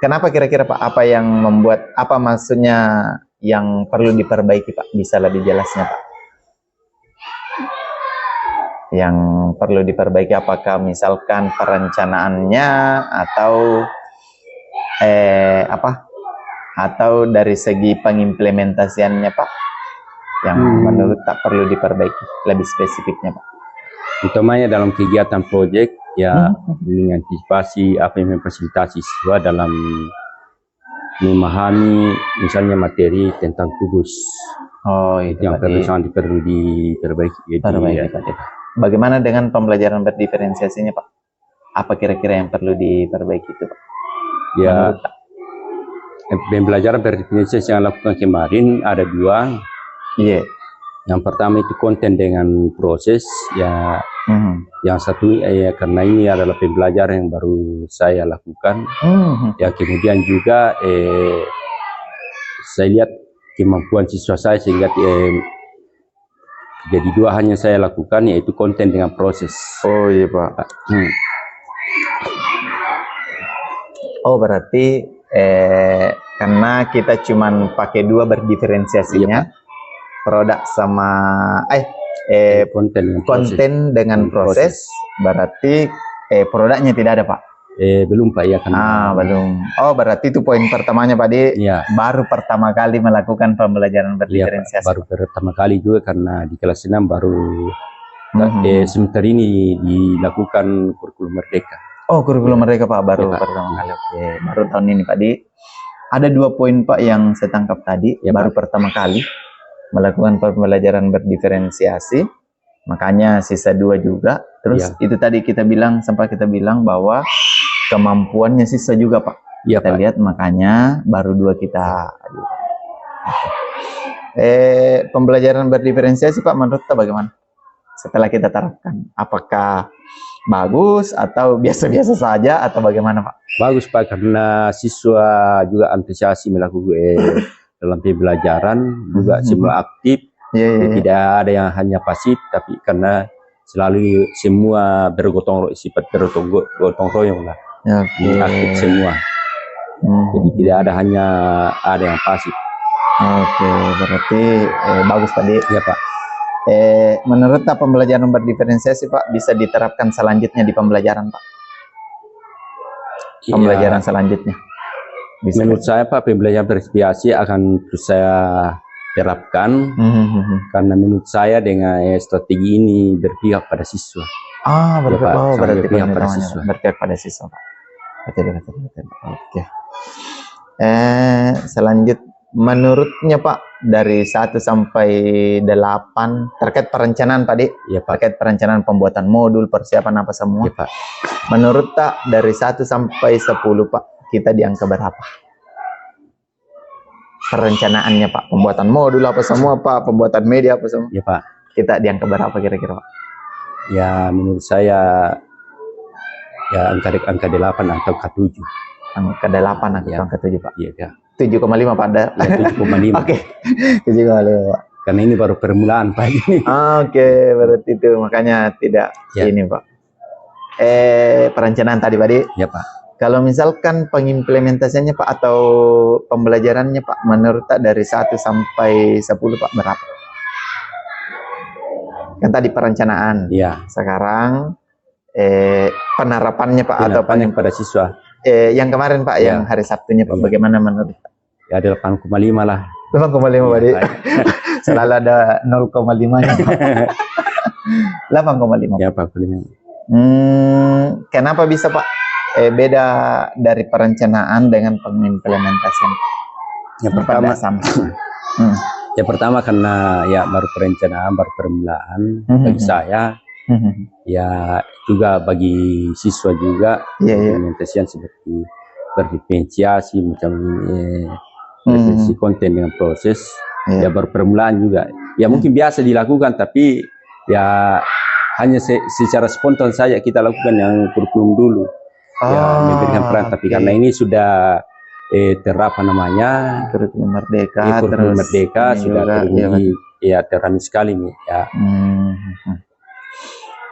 Kenapa kira-kira Pak? Apa yang membuat, apa maksudnya yang perlu diperbaiki, Pak? Bisa lebih jelasnya, Pak? Yang perlu diperbaiki apakah misalkan perencanaannya atau atau dari segi pengimplementasiannya, Pak? Yang menurut tak perlu diperbaiki, lebih spesifiknya, Pak? Utamanya dalam kegiatan proyek, ya mengantisipasi apa yang memfasilitasi siswa dalam memahami misalnya materi tentang tugas. Oh, itu yang sangat perlu diperbaiki. Bagaimana dengan pembelajaran berdiferensiasinya, Pak? Apa kira-kira yang perlu diperbaiki itu, Pak? Ya, pembelajaran berdiferensiasi yang lakukan kemarin ada dua. Iya. Yang pertama itu konten dengan proses, ya. Yang satu karena ini adalah pembelajaran yang baru saya lakukan. Ya, kemudian juga saya lihat kemampuan siswa saya sehingga jadi dua hanya saya lakukan, yaitu konten dengan proses. Oh iya, Pak. Oh, berarti karena kita cuman pakai dua berdiferensiasinya, produk sama konten dengan proses, berarti produknya tidak ada, Pak. Belum Pak ya kan. Belum. Oh, berarti itu poin pertamanya Pak De. Ya. Baru pertama kali melakukan pembelajaran berdiferensiasi. Iya, baru pertama kali juga karena di kelas 6 baru semester ini dilakukan kurikulum merdeka. Oh, kurikulum merdeka Pak baru pertama kali. Oke, baru tahun ini Pak De. Ada 2 poin Pak yang saya tangkap tadi. Ya, baru Pak. pertama kali melakukan pembelajaran berdiferensiasi. Makanya sisa 2 juga. Terus itu tadi sempat kita bilang bahwa kemampuannya sisa juga Pak. Iya, Kita Pak. lihat makanya baru 2 kita. Pembelajaran berdiferensiasi Pak menurut Pak bagaimana? Setelah kita terapkan, apakah bagus atau biasa-biasa saja atau bagaimana Pak? Bagus Pak karena siswa juga antusiasi melakukan dalam pembelajaran juga semua aktif. Tidak ada yang hanya pasif tapi karena selalu semua sifat bergotong royong lah. Aktif semua. Jadi tidak ada hanya ada yang pasif. Oke, berarti bagus Pak De. Iya Pak. Menurut Pak pembelajaran berdiferensiasi Pak bisa diterapkan selanjutnya di pembelajaran Pak? Pembelajaran selanjutnya. Menurut saya Pak pembelajaran berdiferensiasi akan terus saya terapkan karena menurut saya dengan strategi ini berpihak pada siswa. Berarti berpihak pada siswa. Berpihak pada siswa Pak. Betul. Oke. Selanjutnya menurutnya Pak dari 1 sampai 8 terkait perencanaan Pak De. Ya, Pak. Terkait perencanaan pembuatan modul, persiapan apa semua. Ya, Pak. Menurut Pak dari 1 sampai 10 Pak kita di angka berapa? Perencanaannya Pak, pembuatan modul apa semua Pak, pembuatan media apa semua. Ya Pak. Kita di angka berapa kira-kira Pak? Ya menurut saya ya angka 8 atau angka 7. Angka 8 atau angka 7 Pak. Iya, ya. 7,5 Pak ada. Ya, 7,5. Oke. 7,5 Pak. Karena ini baru permulaan Pak ini. Oke, berarti itu makanya tidak ini Pak. Perencanaan tadi Pak De. Ya Pak. Kalau misalkan pengimplementasiannya Pak atau pembelajarannya Pak menurut Pak dari 1 sampai 10 Pak berapa? Kan tadi perencanaan. Iya. Sekarang penerapannya Pak atau pada siswa. Yang kemarin Pak yang hari Sabtunya Pak bagaimana menurut Pak? Ya ada 8,5 lah. 8,5 Pak De. Selalu ada 0,5-nya. 8,5. Ya Pak. Kenapa bisa Pak beda dari perencanaan dengan pengimplementasian? Yang pertama sama. Yang pertama karena ya baru perencanaan, baru permulaan bagi saya. Ya juga bagi siswa juga implementasian seperti berdiferensiasi macam ini, konten dengan proses ya baru permulaan juga. Ya mungkin biasa dilakukan tapi ya hanya secara spontan saja kita lakukan yang kurikulum dulu. Ya memberikan peran tapi karena ini sudah terapa namanya kurikulum merdeka, kurikulum merdeka sudah teruji ya terami sekali nih ya.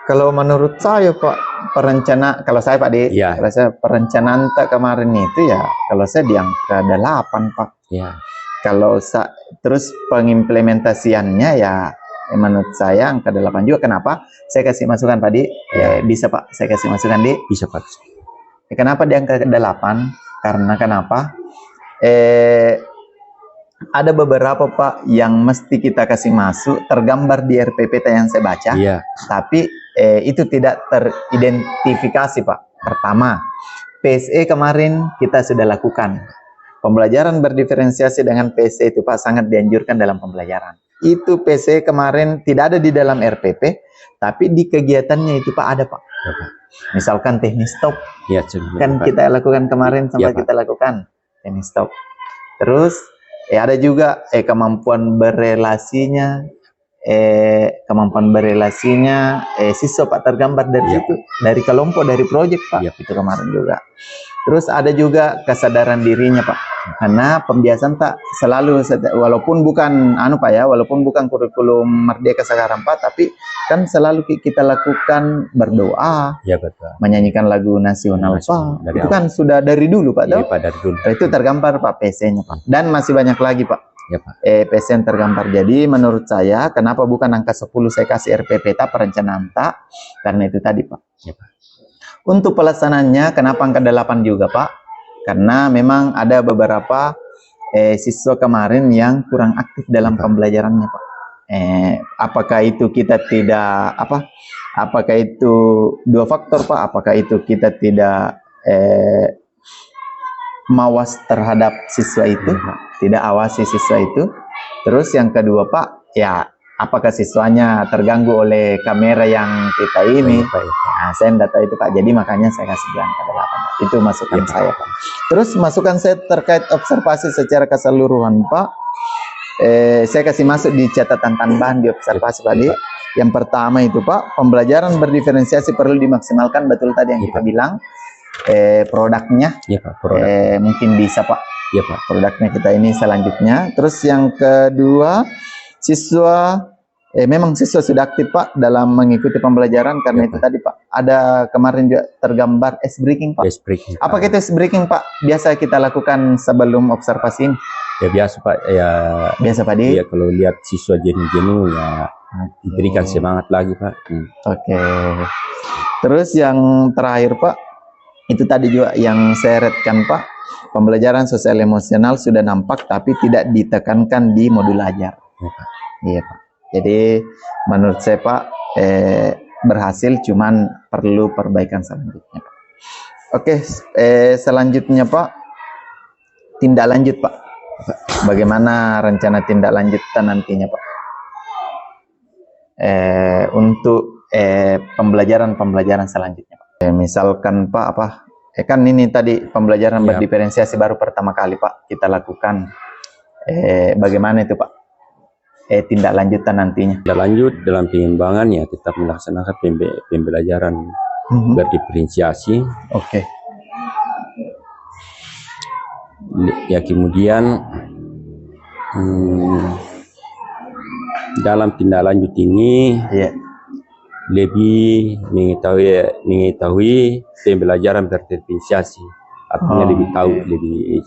Kalau menurut saya Pak kalau saya Pak De, kalau saya perencanaan kemarin itu ya kalau saya di angka 8 Pak. Ya. Kalau terus pengimplementasiannya ya menurut saya angka 8 juga. Kenapa? Saya kasih masukan Pak De. Bisa Pak, saya kasih masukan De. Bisa Pak. Kenapa di angka 8? Karena kenapa? Ada beberapa Pak yang mesti kita kasih masuk tergambar di RPPT yang saya baca. Iya. Tapi itu tidak teridentifikasi Pak. Pertama, PSE kemarin kita sudah lakukan. Pembelajaran berdiferensiasi dengan PSE itu Pak sangat dianjurkan dalam pembelajaran. Itu PSE kemarin tidak ada di dalam RPP, tapi di kegiatannya itu Pak ada Pak. Ya, Pak. Misalkan teknis stop. Ya, Kan Pak. kita lakukan kemarin sampai kita lakukan teknis stop. Terus ada juga kemampuan berelasinya siswa Pak tergambar dari situ, dari kelompok, dari proyek Pak. Itu kemarin juga. Terus ada juga kesadaran dirinya Pak. Karena pembiasaan Pak selalu walaupun bukan walaupun bukan kurikulum merdeka sekarang Pak, tapi kan selalu kita lakukan berdoa, betul. Menyanyikan lagu nasional Pak. Itu kan sudah dari dulu Pak. Iya, Pak, dari dulu. Itu tergambar Pak PC-nya Pak. Dan masih banyak lagi Pak. Ya, Pak. PC yang tergambar. Jadi menurut saya kenapa bukan angka 10 saya kasih RPP perencanaan karena itu tadi Pak. Ya, Pak. Untuk pelaksanaannya, kenapa angka 8 juga Pak? Karena memang ada beberapa siswa kemarin yang kurang aktif dalam pembelajarannya Pak. Apakah itu kita tidak apakah itu dua faktor Pak? Apakah itu kita tidak mawas terhadap siswa itu, tidak awasi siswa itu? Terus yang kedua Pak, ya apakah siswanya terganggu oleh kamera yang kita ini? Nah, saya tidak tahu itu Pak, jadi makanya saya kasih angka 8. Itu masukan saya Pak. Terus masukan saya terkait observasi secara keseluruhan Pak, saya kasih masuk di catatan tambahan di observasi Pak. Yang pertama itu Pak, pembelajaran berdiferensiasi perlu dimaksimalkan, betul tadi yang kita bilang. Produknya, mungkin bisa Pak. Ya Pak. Produknya kita ini selanjutnya. Terus yang kedua, siswa memang siswa sudah aktif Pak dalam mengikuti pembelajaran, karena itu tadi Pak ada kemarin juga tergambar ice breaking Pak. Apakah itu ice breaking Pak biasa kita lakukan sebelum observasi ini? Ya biasa Pak, ya biasa Pak. Ya kalau lihat siswa jenuh-jenuh ya diberikan semangat lagi Pak. Oke. Terus yang terakhir Pak, itu tadi juga yang saya retkan Pak, pembelajaran sosial emosional sudah nampak tapi tidak ditekankan di modul ajar. Iya Pak. Jadi menurut saya Pak berhasil, cuman perlu perbaikan selanjutnya Pak. Oke, selanjutnya Pak, tindak lanjut Pak. Bagaimana rencana tindak lanjut nantinya Pak? Untuk pembelajaran selanjutnya Pak. Misalkan Pak kan ini tadi pembelajaran berdiferensiasi baru pertama kali Pak kita lakukan. Bagaimana itu Pak? Tindak lanjutan nantinya. Tindak lanjut dalam pengembangan ya tetap melaksanakan pembelajaran berdiferensiasi. Oke. Ya kemudian dalam tindak lanjut ini lebih mengetahui pembelajaran berdiferensiasi. Artinya lebih tahu,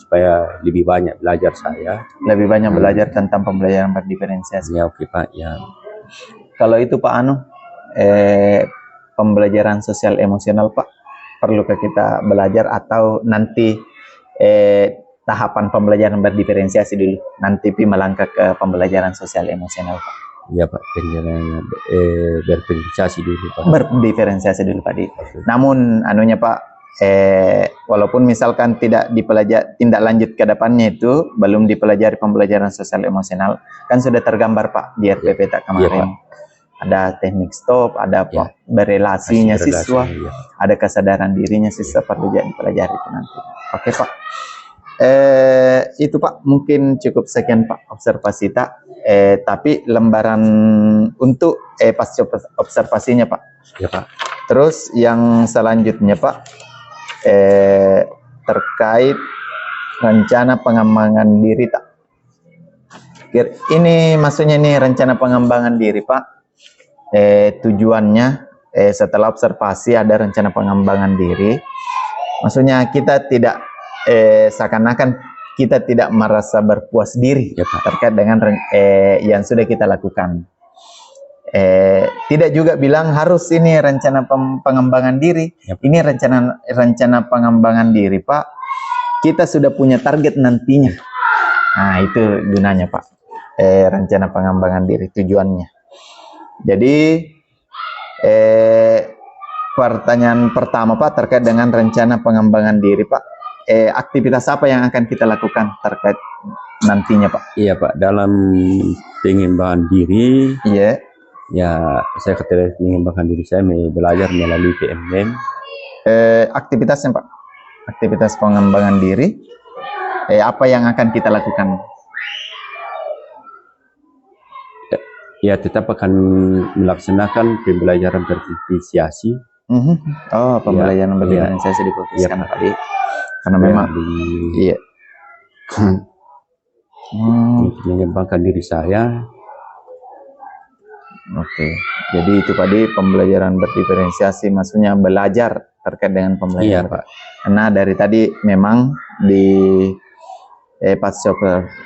supaya lebih banyak belajar saya. Lebih banyak belajar tentang pembelajaran berdiferensiasi. Ya oke Pak, ya. Kalau itu Pak pembelajaran sosial emosional Pak, perlukah kita belajar atau nanti tahapan pembelajaran berdiferensiasi dulu, nanti melangkah ke pembelajaran sosial emosional Pak? Ya Pak, pembelajaran berdiferensiasi dulu Pak. Berdiferensiasi dulu Pak. Namun Pak, walaupun misalkan tidak dipelajari, tindak lanjut ke depannya itu belum dipelajari pembelajaran sosial emosional, kan sudah tergambar Pak di RPP tak kemarin. Ada teknik stop, ada berelasinya siswa, ada kesadaran dirinya siswa, perlu dipelajari itu nanti. Oke Pak. Itu Pak mungkin cukup sekian Pak observasi tak. Tapi lembaran untuk pasca observasinya Pak. Ya Pak. Terus yang selanjutnya Pak, terkait rencana pengembangan diri tak. Ini maksudnya nih rencana pengembangan diri Pak. Tujuannya setelah observasi ada rencana pengembangan diri. Maksudnya kita tidak seakan-akan kita tidak merasa berpuas diri terkait dengan yang sudah kita lakukan. Tidak juga bilang harus ini rencana pengembangan diri. Ini rencana pengembangan diri Pak. Kita sudah punya target nantinya. Nah itu gunanya Pak. Rencana pengembangan diri tujuannya. Jadi pertanyaan pertama Pak terkait dengan rencana pengembangan diri Pak. Aktivitas apa yang akan kita lakukan terkait nantinya Pak? Iya Pak, dalam pengembangan diri. Iya. Ya, saya ketika mengembangkan diri saya belajar melalui PMM. Aktivitasnya Pak, aktivitas pengembangan diri, apa yang akan kita lakukan? Ya, tetap akan melaksanakan pembelajaran berdiferensiasi. Oh, pembelajaran berdiferensiasi difokuskan tadi, karena memang untuk mengembangkan diri saya. Oke, jadi itu tadi pembelajaran berdiferensiasi, maksudnya belajar terkait dengan pembelajaran. Iya Pak. Karena dari tadi memang di pasca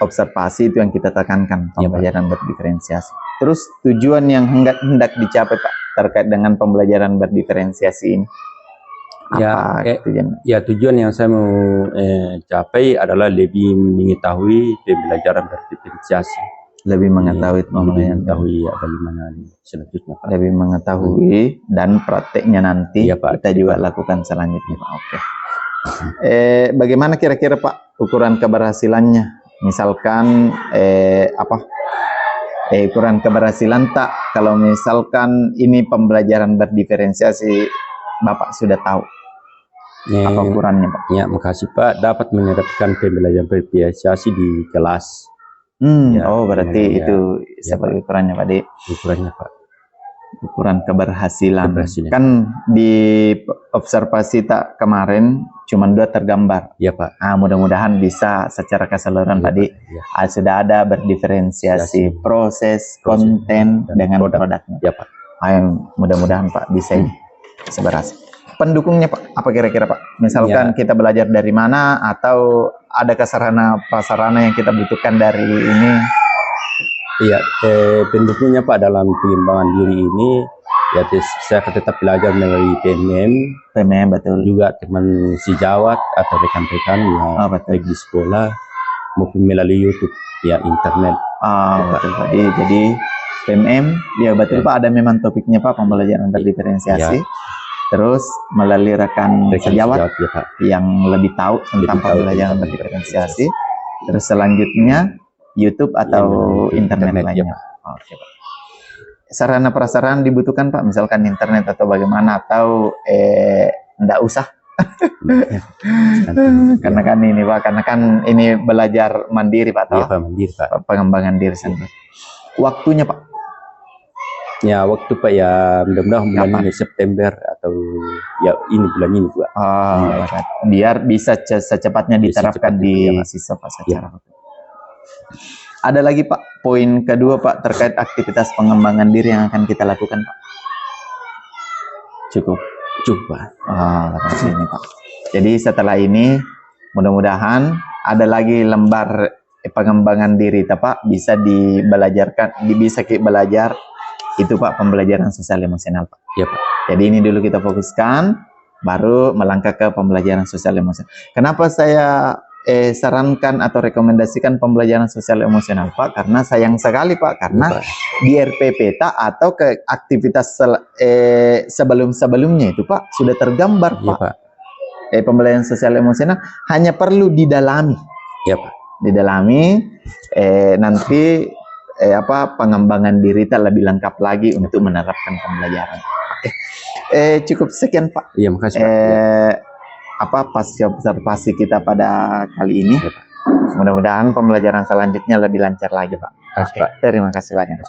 observasi itu yang kita tekankan, pembelajaran berdiferensiasi. Terus tujuan yang hendak dicapai Pak terkait dengan pembelajaran berdiferensiasi ini? Apa tujuan? Ya tujuan yang saya mau capai adalah lebih mengetahui pembelajaran berdiferensiasi. Lebih mengetahui ya bagaimana selanjutnya Pak. Lebih mengetahui dan prakteknya nanti ya, Pak, kita juga lakukan selanjutnya Pak. Oke. Bagaimana kira-kira Pak ukuran keberhasilannya? Misalkan ukuran keberhasilan tak kalau misalkan ini pembelajaran berdiferensiasi Bapak sudah tahu apa ukurannya Pak? Ya, makasih Pak, dapat menerapkan pembelajaran berdiferensiasi di kelas. Berarti itu sebagai ukurannya Pak De. Ukurannya Pak. Ukuran keberhasilan. Kan di observasi tak kemarin cuma 2 tergambar. Ya Pak. Mudah-mudahan bisa secara keseluruhan Pak De. Sudah ada berdiferensiasi proses, konten dengan produknya. Ya Pak. Mudah-mudahan Pak bisa berhasil. Pendukungnya Pak, apa kira-kira Pak? Misalkan kita belajar dari mana atau ada sarana-prasarana yang kita butuhkan dari ini? Iya, pendukungnya Pak dalam pengembangan diri ini, ya saya tetap belajar melalui PMM, betul. Juga teman sejawat atau rekan-rekan yang baik di sekolah maupun melalui YouTube, ya internet. Betul Pak. Jadi PMM, ya betul Pak, ada memang topiknya Pak, pembelajaran berdiferensiasi. Terus melalui rekan sejawat ya, Pak, yang lebih tahu tentang pembelajaran berdiferensiasi. Terus selanjutnya YouTube atau internet lainnya. Oke Pak. Sarana prasarana dibutuhkan Pak, misalkan internet atau bagaimana, atau enggak usah. Karena kan ini belajar mandiri Pak, mandiri Pak. Pengembangan diri sendiri. Waktunya Pak? Ya waktu Pak, ya mudah-mudahan bulan ini September atau ya ini bulan ini Pak. Biar bisa secepatnya diterapkan di siswa Pak secara. Ada lagi Pak, poin kedua Pak terkait aktivitas pengembangan diri yang akan kita lakukan Pak. Cukup Pak. Ini Pak. Jadi setelah ini mudah-mudahan ada lagi lembar pengembangan diri Pak, bisa bisa kita belajar itu Pak, pembelajaran sosial emosional Pak. Ya Pak. Jadi ini dulu kita fokuskan, baru melangkah ke pembelajaran sosial emosional. Kenapa saya sarankan atau rekomendasikan pembelajaran sosial emosional Pak? Karena sayang sekali Pak, karena di RPP atau ke aktivitas sebelum-sebelumnya itu Pak sudah tergambar Pak. Pembelajaran sosial emosional hanya perlu didalami. Ya Pak. Didalami nanti pengembangan diri lebih lengkap lagi untuk menerapkan pembelajaran. Cukup sekian Pak. Iya, makasih Pak. Pasca observasi kita pada kali ini. Mudah-mudahan pembelajaran selanjutnya lebih lancar lagi Pak. Pak. Terima kasih banyak.